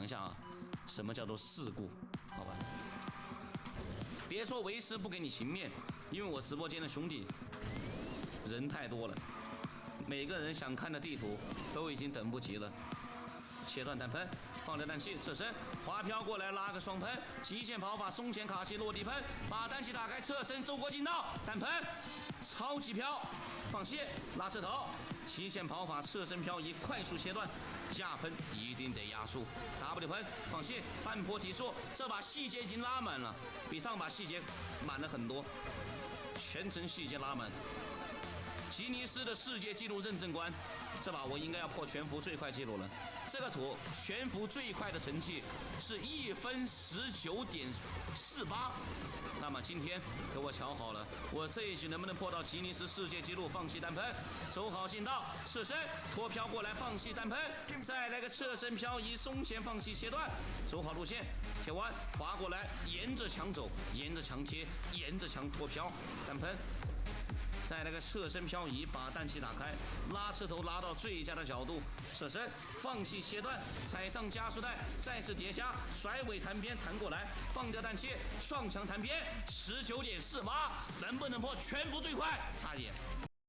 下啊，什么叫做事故？好吧，别说为师不给你情面，因为我直播间的兄弟人太多了，每个人想看的地图都已经等不及了。切断弹喷，放着氮气侧身，滑飘过来拉个双喷，极限跑法松前卡西落地喷，把氮气打开侧身走过近道，弹喷，超级飘，放线拉车头，极限跑法侧身漂移快速切断，下喷一定得压缩 ，W 喷放线半坡提速，这把细节已经拉满了，比上把细节满了很多，全程细节拉满。吉尼斯的世界纪录认证官，这把我应该要破全服最快纪录了。这个图全服最快的成绩是1分19.48。那么今天给我瞧好了，我这一局能不能破到吉尼斯世界纪录？放弃单喷，走好近道，侧身拖飘过来，放弃单喷，再来个侧身漂移，松前放弃切断，走好路线，铁弯滑过来，沿着墙走，沿着墙贴，沿着墙拖飘，单喷。再来个侧身漂移，把氮气打开，拉车头拉到最佳的角度，侧身放弃切断，踩上加速带，再次叠加，甩尾弹边弹过来，放掉氮气，双墙弹边，19.48，能不能破全服最快？差一点。